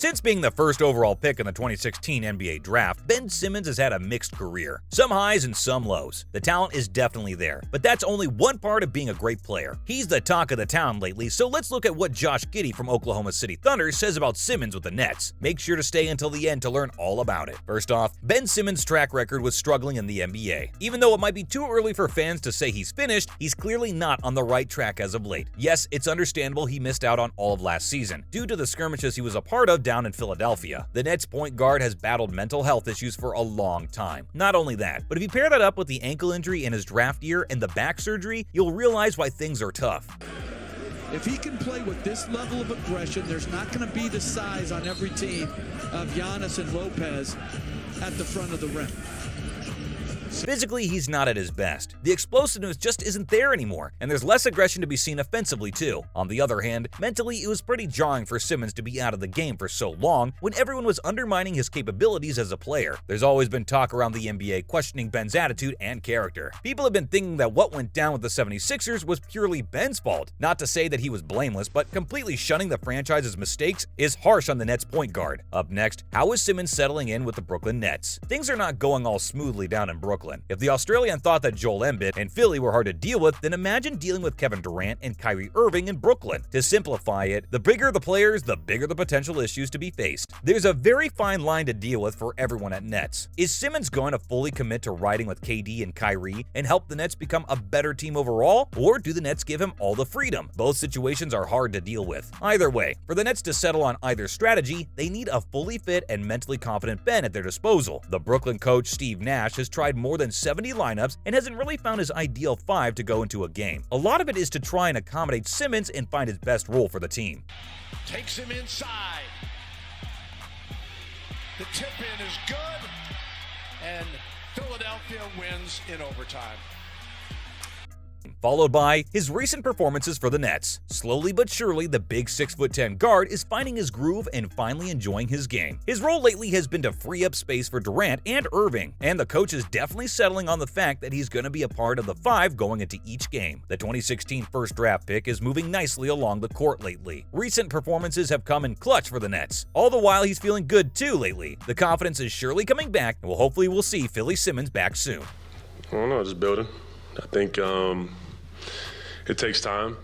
Since being the first overall pick in the 2016 NBA draft, Ben Simmons has had a mixed career. Some highs and some lows. The talent is definitely there, but that's only one part of being a great player. He's the talk of the town lately, so let's look at what Josh Giddey from Oklahoma City Thunder says about Simmons with the Nets. Make sure to stay until the end to learn all about it. First off, Ben Simmons' track record was struggling in the NBA. Even though it might be too early for fans to say he's finished, he's clearly not on the right track as of late. Yes, it's understandable he missed out on all of last season, due to the skirmishes he was a part of down in Philadelphia. The Nets point guard has battled mental health issues for a long time. Not only that, but if you pair that up with the ankle injury in his draft year and the back surgery, you'll realize why things are tough. If he can play with this level of aggression, there's not going to be the size on every team of Giannis and Lopez at the front of the rim. Physically, he's not at his best. The explosiveness just isn't there anymore, and there's less aggression to be seen offensively too. On the other hand, mentally it was pretty jarring for Simmons to be out of the game for so long when everyone was undermining his capabilities as a player. There's always been talk around the NBA questioning Ben's attitude and character. People have been thinking that what went down with the 76ers was purely Ben's fault. Not to say that he was blameless, but completely shunning the franchise's mistakes is harsh on the Nets point guard. Up next, how is Simmons settling in with the Brooklyn Nets? Things are not going all smoothly down in Brooklyn. If the Australian thought that Joel Embiid and Philly were hard to deal with, then imagine dealing with Kevin Durant and Kyrie Irving in Brooklyn. To simplify it, the bigger the players, the bigger the potential issues to be faced. There's a very fine line to deal with for everyone at Nets. Is Simmons going to fully commit to riding with KD and Kyrie and help the Nets become a better team overall, or do the Nets give him all the freedom? Both situations are hard to deal with. Either way, for the Nets to settle on either strategy, they need a fully fit and mentally confident Ben at their disposal. The Brooklyn coach Steve Nash has tried more than 70 lineups and hasn't really found his ideal 5 to go into a game. A lot of it is to try and accommodate Simmons and find his best role for the team. Takes him inside. The tip-in is good, and Philadelphia wins in overtime. Followed by his recent performances for the Nets. Slowly but surely, the big 6'10" guard is finding his groove and finally enjoying his game. His role lately has been to free up space for Durant and Irving, and the coach is definitely settling on the fact that he's going to be a part of the 5 going into each game. The 2016 first draft pick is moving nicely along the court lately. Recent performances have come in clutch for the Nets. All the while, he's feeling good too lately. The confidence is surely coming back, and hopefully we'll see Philly Simmons back soon. I don't know, just building. I think it takes time.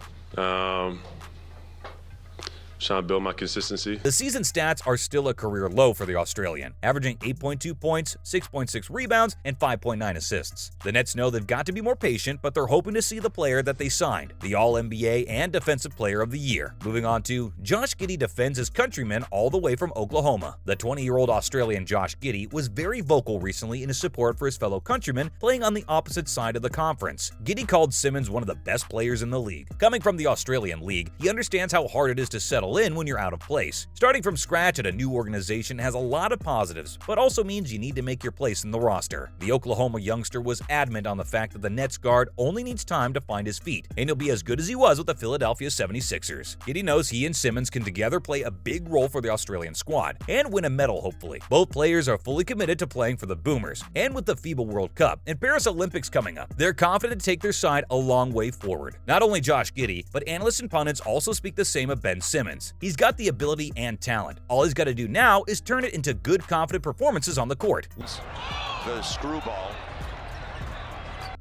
Trying to build my consistency. The season stats are still a career low for the Australian, averaging 8.2 points, 6.6 rebounds, and 5.9 assists. The Nets know they've got to be more patient, but they're hoping to see the player that they signed, the All-NBA and Defensive Player of the Year. Moving on to, Josh Giddey defends his countrymen all the way from Oklahoma. The 20-year-old Australian Josh Giddey was very vocal recently in his support for his fellow countrymen playing on the opposite side of the conference. Giddey called Simmons one of the best players in the league. Coming from the Australian League, he understands how hard it is to settle in when you're out of place. Starting from scratch at a new organization has a lot of positives, but also means you need to make your place in the roster. The Oklahoma youngster was adamant on the fact that the Nets guard only needs time to find his feet, and he'll be as good as he was with the Philadelphia 76ers. Giddey knows he and Simmons can together play a big role for the Australian squad, and win a medal hopefully. Both players are fully committed to playing for the Boomers, and with the FIBA World Cup and Paris Olympics coming up, they're confident to take their side a long way forward. Not only Josh Giddey, but analysts and pundits also speak the same of Ben Simmons. He's got the ability and talent. All he's got to do now is turn it into good, confident performances on the court. The screwball.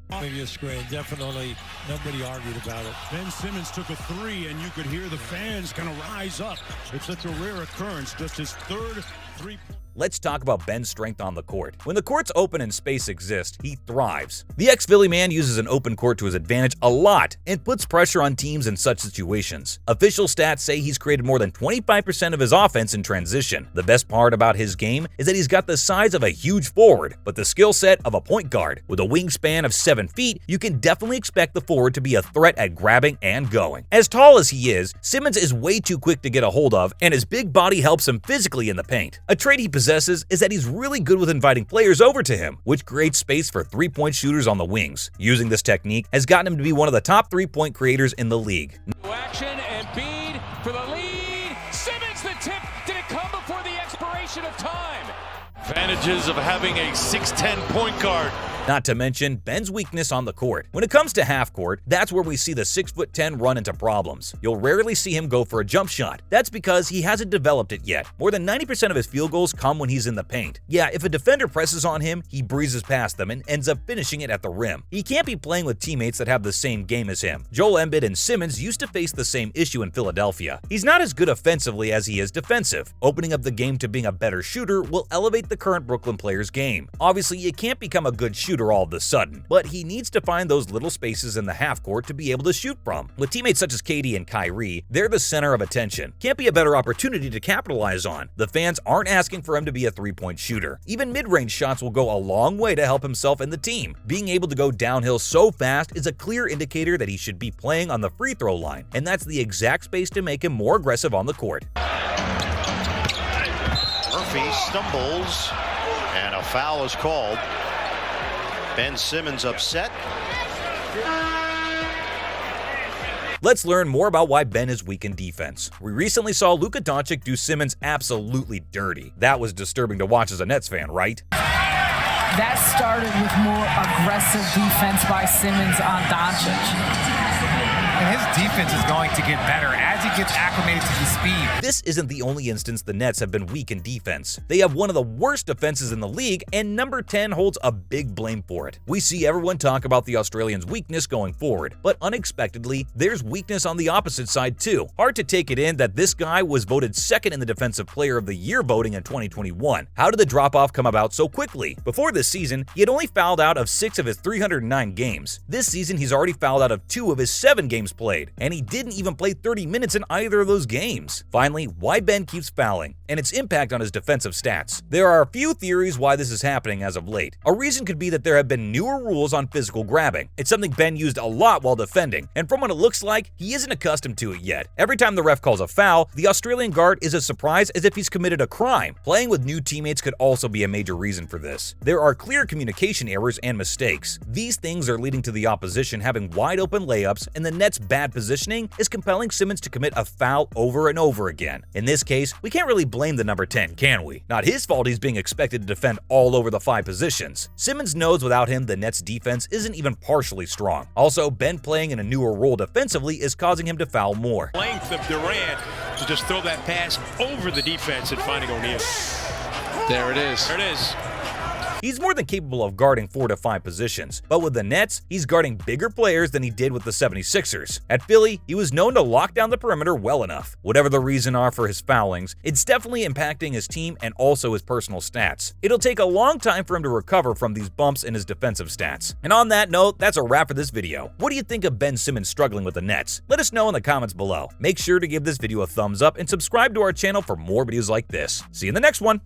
Maybe a screen, definitely. Nobody argued about it. Ben Simmons took a 3, and you could hear the fans kind of rise up. It's such a rare occurrence, just his third 3-point. Let's talk about Ben's strength on the court. When the court's open and space exists, he thrives. The ex-Philly man uses an open court to his advantage a lot and puts pressure on teams in such situations. Official stats say he's created more than 25% of his offense in transition. The best part about his game is that he's got the size of a huge forward, but the skill set of a point guard. With a wingspan of 7 feet, you can definitely expect the forward to be a threat at grabbing and going. As tall as he is, Simmons is way too quick to get a hold of, and his big body helps him physically in the paint. A trait he possesses is that he's really good with inviting players over to him, which creates space for three-point shooters on the wings. Using this technique has gotten him to be one of the top three-point creators in the league. Action and Embiid for the lead. Simmons the tip. Did it come before the expiration of time? Advantages of having a 6'10" point guard. Not to mention Ben's weakness on the court. When it comes to half court, that's where we see the 6'10" run into problems. You'll rarely see him go for a jump shot. That's because he hasn't developed it yet. More than 90% of his field goals come when he's in the paint. Yeah, if a defender presses on him, he breezes past them and ends up finishing it at the rim. He can't be playing with teammates that have the same game as him. Joel Embiid and Simmons used to face the same issue in Philadelphia. He's not as good offensively as he is defensive. Opening up the game to being a better shooter will elevate the current Brooklyn player's game. Obviously, you can't become a good shooter all of a sudden, but he needs to find those little spaces in the half court to be able to shoot from. With teammates such as KD and Kyrie, they're the center of attention. Can't be a better opportunity to capitalize on. The fans aren't asking for him to be a three-point shooter. Even mid-range shots will go a long way to help himself and the team. Being able to go downhill so fast is a clear indicator that he should be playing on the free throw line, and that's the exact space to make him more aggressive on the court. Murphy stumbles, and a foul is called. Ben Simmons upset. Let's learn more about why Ben is weak in defense. We recently saw Luka Doncic do Simmons absolutely dirty. That was disturbing to watch as a Nets fan, right? That started with more aggressive defense by Simmons on Doncic. And his defense is going to get better as he gets acclimated to the speed. This isn't the only instance the Nets have been weak in defense. They have one of the worst defenses in the league, and number 10 holds a big blame for it. We see everyone talk about the Australians' weakness going forward, but unexpectedly, there's weakness on the opposite side too. Hard to take it in that this guy was voted second in the Defensive Player of the Year voting in 2021. How did the drop-off come about so quickly? Before this season, he had only fouled out of 6 of his 309 games. This season, he's already fouled out of 2 of his 7 games played, and he didn't even play 30 minutes in either of those games. Finally, why Ben keeps fouling, and its impact on his defensive stats. There are a few theories why this is happening as of late. A reason could be that there have been newer rules on physical grabbing. It's something Ben used a lot while defending, and from what it looks like, he isn't accustomed to it yet. Every time the ref calls a foul, the Australian guard is as surprised as if he's committed a crime. Playing with new teammates could also be a major reason for this. There are clear communication errors and mistakes. These things are leading to the opposition having wide open layups, and the Nets' bad positioning is compelling Simmons to commit a foul over and over again. In this case, we can't really blame the number 10, can we? Not his fault he's being expected to defend all over the 5 positions. Simmons knows without him, the Nets' defense isn't even partially strong. Also, Ben playing in a newer role defensively is causing him to foul more. Length of Durant to just throw that pass over the defense and finding O'Neal. There it is. There it is. He's more than capable of guarding 4 to 5 positions, but with the Nets, he's guarding bigger players than he did with the 76ers. At Philly, he was known to lock down the perimeter well enough. Whatever the reason are for his foulings, it's definitely impacting his team and also his personal stats. It'll take a long time for him to recover from these bumps in his defensive stats. And on that note, that's a wrap for this video. What do you think of Ben Simmons struggling with the Nets? Let us know in the comments below. Make sure to give this video a thumbs up and subscribe to our channel for more videos like this. See you in the next one!